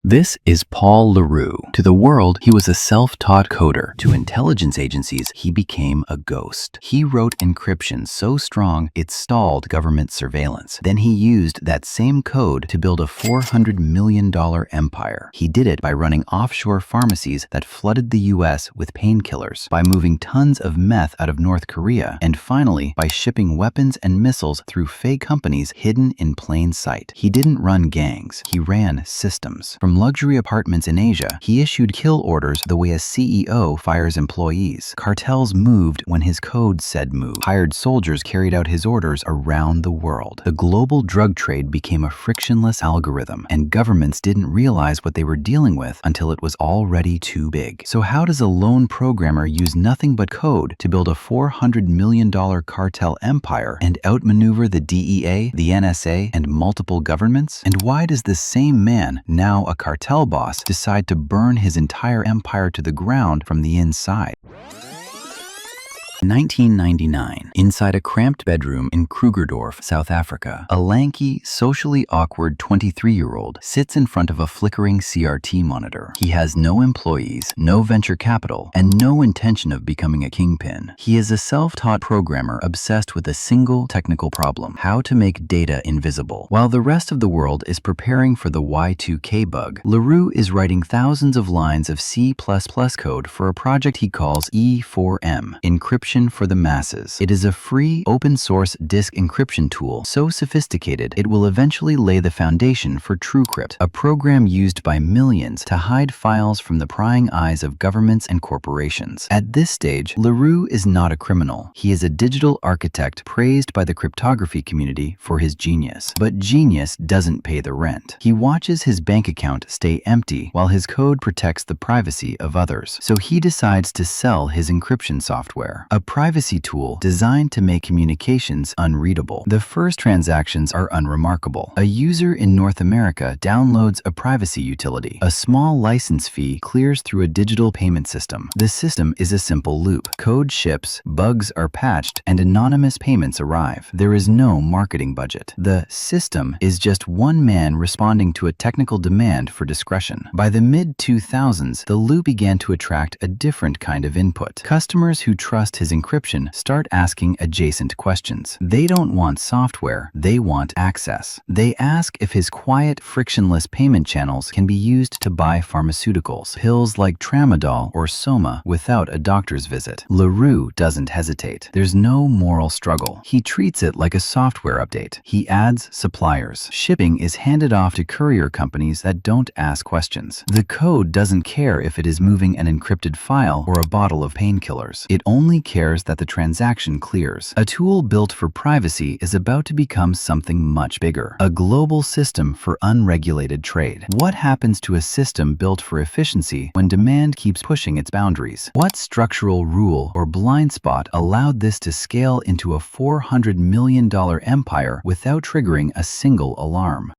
This is Paul LaRue. To the world, he was a self-taught coder. To intelligence agencies, he became a ghost. He wrote encryption so strong it stalled government surveillance. Then he used that same code to build a $400 million empire. He did it by running offshore pharmacies that flooded the US with painkillers, by moving tons of meth out of North Korea, and finally, by shipping weapons and missiles through fake companies hidden in plain sight. He didn't run gangs. He ran systems. From luxury apartments in Asia, he issued kill orders the way a CEO fires employees. Cartels moved when his code said move. Hired soldiers carried out his orders around the world. The global drug trade became a frictionless algorithm, and governments didn't realize what they were dealing with until it was already too big. So how does a lone programmer use nothing but code to build a $400 million cartel empire and outmaneuver the DEA, the NSA, and multiple governments? And why does this same man, now a cartel boss, decide to burn his entire empire to the ground from the inside? 1999, inside a cramped bedroom in Krugerdorf, South Africa, a lanky, socially awkward 23-year-old sits in front of a flickering CRT monitor. He has no employees, no venture capital, and no intention of becoming a kingpin. He is a self-taught programmer obsessed with a single technical problem: how to make data invisible. While the rest of the world is preparing for the Y2K bug, LaRue is writing thousands of lines of C++ code for a project he calls E4M, Encryption for the Masses. It is a free, open-source disk encryption tool so sophisticated it will eventually lay the foundation for TrueCrypt, a program used by millions to hide files from the prying eyes of governments and corporations. At this stage, LaRue is not a criminal. He is a digital architect praised by the cryptography community for his genius. But genius doesn't pay the rent. He watches his bank account stay empty while his code protects the privacy of others. So he decides to sell his encryption software, a privacy tool designed to make communications unreadable. The first transactions are unremarkable. A user in North America downloads a privacy utility. A small license fee clears through a digital payment system. The system is a simple loop. Code ships, bugs are patched, and anonymous payments arrive. There is no marketing budget. The system is just one man responding to a technical demand for discretion. By the mid-2000s, the loop began to attract a different kind of input. Customers who trust his encryption start asking adjacent questions. They don't want software, they want access. They ask if his quiet, frictionless payment channels can be used to buy pharmaceuticals, pills like tramadol or soma, without a doctor's visit. LaRue doesn't hesitate. There's no moral struggle. He treats it like a software update. He adds suppliers. Shipping is handed off to courier companies that don't ask questions. The code doesn't care if it is moving an encrypted file or a bottle of painkillers. It only cares that the transaction clears. A tool built for privacy is about to become something much bigger: a global system for unregulated trade. What happens to a system built for efficiency when demand keeps pushing its boundaries? What structural rule or blind spot allowed this to scale into a $400 million empire without triggering a single alarm?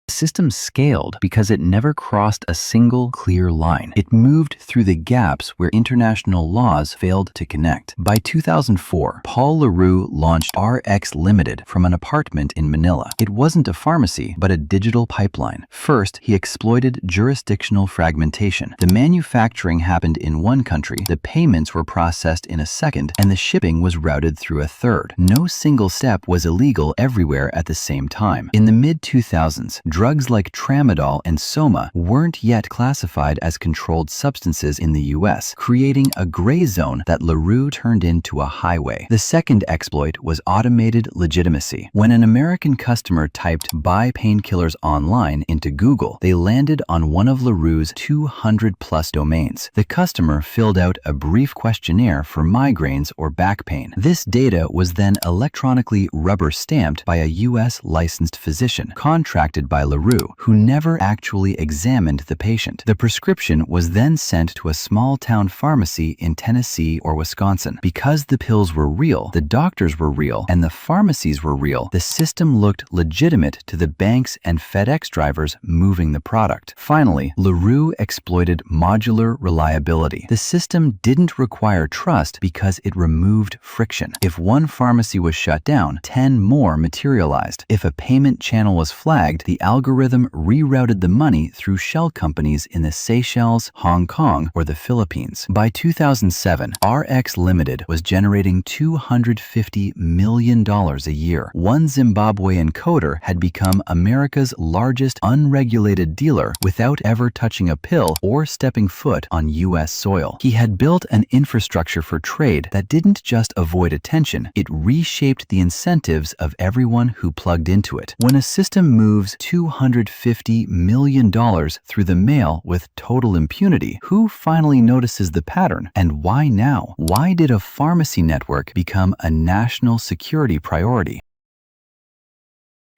The system scaled because it never crossed a single clear line. It moved through the gaps where international laws failed to connect. By 2004, Paul LaRue launched RX Limited from an apartment in Manila. It wasn't a pharmacy, but a digital pipeline. First, he exploited jurisdictional fragmentation. The manufacturing happened in one country, the payments were processed in a second, and the shipping was routed through a third. No single step was illegal everywhere at the same time. In the mid-2000s, drugs like tramadol and soma weren't yet classified as controlled substances in the US, creating a gray zone that LaRue turned into a highway. The second exploit was automated legitimacy. When an American customer typed "buy painkillers online" into Google, they landed on one of LaRue's 200+ domains. The customer filled out a brief questionnaire for migraines or back pain. This data was then electronically rubber-stamped by a US licensed physician, contracted by LaRue, who never actually examined the patient. The prescription was then sent to a small-town pharmacy in Tennessee or Wisconsin. Because the pills were real, the doctors were real, and the pharmacies were real, the system looked legitimate to the banks and FedEx drivers moving the product. Finally, LaRue exploited modular reliability. The system didn't require trust because it removed friction. If one pharmacy was shut down, 10 more materialized. If a payment channel was flagged, the algorithm algorithm rerouted the money through shell companies in the Seychelles, Hong Kong, or the Philippines. By 2007, RX Limited was generating $250 million a year. One Zimbabwean coder had become America's largest unregulated dealer without ever touching a pill or stepping foot on U.S. soil. He had built an infrastructure for trade that didn't just avoid attention, it reshaped the incentives of everyone who plugged into it. When a system moves $250 million through the mail with total impunity, who finally notices the pattern? And why now? Why did a pharmacy network become a national security priority?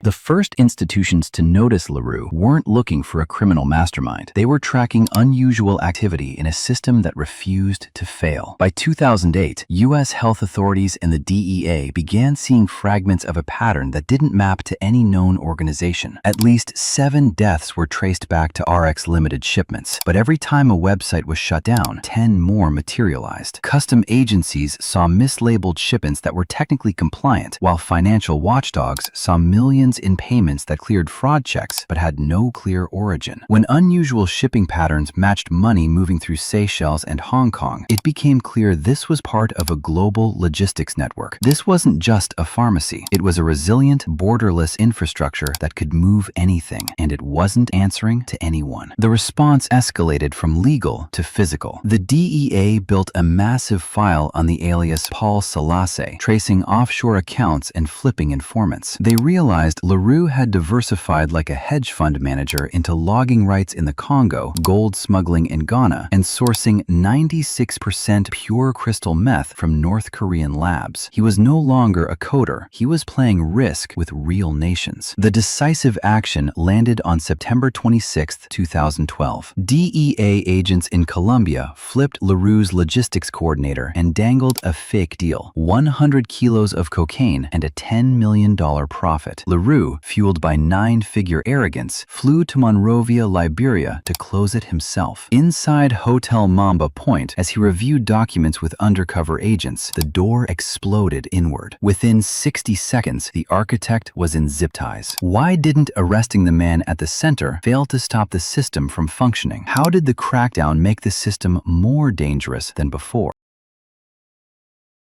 The first institutions to notice LaRue weren't looking for a criminal mastermind. They were tracking unusual activity in a system that refused to fail. By 2008, U.S. health authorities and the DEA began seeing fragments of a pattern that didn't map to any known organization. At least 7 deaths were traced back to RX Limited shipments, but every time a website was shut down, 10 more materialized. Custom agencies saw mislabeled shipments that were technically compliant, while financial watchdogs saw millions in payments that cleared fraud checks but had no clear origin. When unusual shipping patterns matched money moving through Seychelles and Hong Kong, it became clear this was part of a global logistics network. This wasn't just a pharmacy. It was a resilient, borderless infrastructure that could move anything, and it wasn't answering to anyone. The response escalated from legal to physical. The DEA built a massive file on the alias Paul Selassie, tracing offshore accounts and flipping informants. They realized LaRue had diversified like a hedge fund manager into logging rights in the Congo, gold smuggling in Ghana, and sourcing 96% pure crystal meth from North Korean labs. He was no longer a coder. He was playing Risk with real nations. The decisive action landed on September 26, 2012. DEA agents in Colombia flipped LaRue's logistics coordinator and dangled a fake deal: 100 kilos of cocaine and a $10 million profit. LaRue, fueled by 9-figure arrogance, flew to Monrovia, Liberia to close it himself. Inside Hotel Mamba Point, as he reviewed documents with undercover agents, the door exploded inward. Within 60 seconds, the architect was in zip ties. Why didn't arresting the man at the center fail to stop the system from functioning? How did the crackdown make the system more dangerous than before?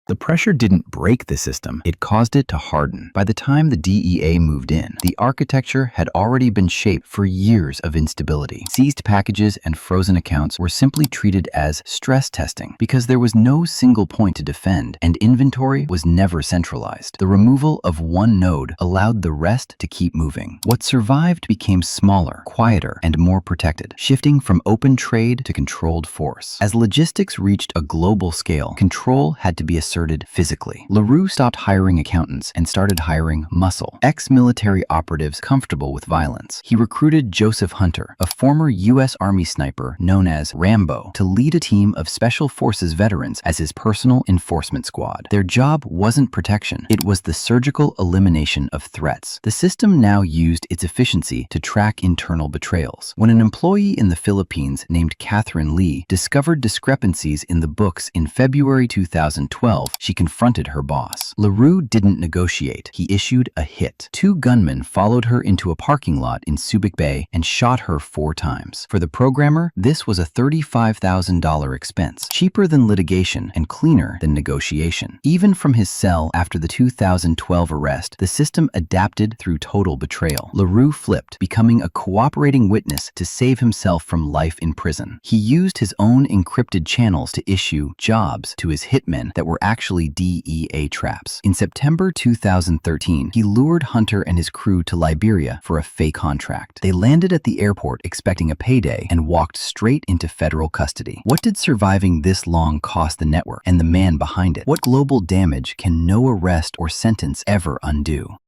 The pressure didn't break the system, it caused it to harden. By the time the DEA moved in, the architecture had already been shaped for years of instability. Seized packages and frozen accounts were simply treated as stress testing because there was no single point to defend, and inventory was never centralized. The removal of one node allowed the rest to keep moving. What survived became smaller, quieter, and more protected, shifting from open trade to controlled force. As logistics reached a global scale, control had to be asserted physically. LaRue stopped hiring accountants and started hiring muscle, ex-military operatives comfortable with violence. He recruited Joseph Hunter, a former U.S. Army sniper known as Rambo, to lead a team of Special Forces veterans as his personal enforcement squad. Their job wasn't protection, it was the surgical elimination of threats. The system now used its efficiency to track internal betrayals. When an employee in the Philippines named Catherine Lee discovered discrepancies in the books in February 2012, she confronted her boss. LaRue didn't negotiate. He issued a hit. 2 gunmen followed her into a parking lot in Subic Bay and shot her 4 times. For the programmer, this was a $35,000 expense, cheaper than litigation and cleaner than negotiation. Even from his cell after the 2012 arrest, the system adapted through total betrayal. LaRue flipped, becoming a cooperating witness to save himself from life in prison. He used his own encrypted channels to issue jobs to his hitmen that were actually DEA traps. In September 2013, he lured Hunter and his crew to Liberia for a fake contract. They landed at the airport expecting a payday and walked straight into federal custody. What did surviving this long cost the network and the man behind it? What global damage can no arrest or sentence ever undo?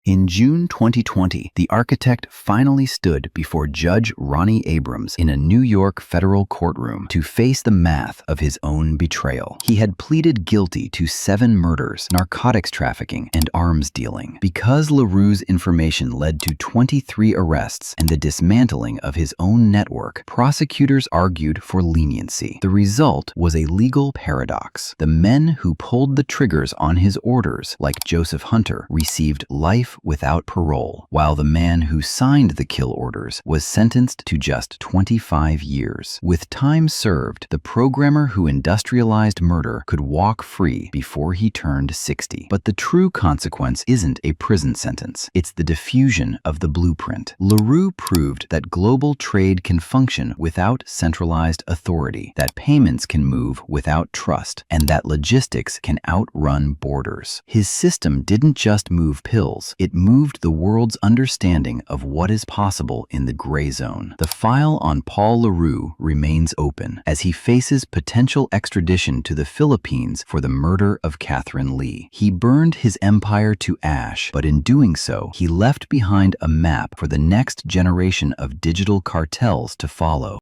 In June 2020, the architect finally stood before Judge Ronnie Abrams in a New York federal courtroom to face the math of his own betrayal. He had pleaded guilty to 7 murders, narcotics trafficking, and arms dealing. Because LaRue's information led to 23 arrests and the dismantling of his own network, prosecutors argued for leniency. The result was a legal paradox. The men who pulled the triggers on his orders, like Joseph Hunter, received life life without parole, while the man who signed the kill orders was sentenced to just 25 years. With time served, the programmer who industrialized murder could walk free before he turned 60. But the true consequence isn't a prison sentence. It's the diffusion of the blueprint. LaRue proved that global trade can function without centralized authority, that payments can move without trust, and that logistics can outrun borders. His system didn't just move pills, it moved the world's understanding of what is possible in the gray zone. The file on Paul LaRue remains open as he faces potential extradition to the Philippines for the murder of Catherine Lee. He burned his empire to ash, but in doing so, he left behind a map for the next generation of digital cartels to follow.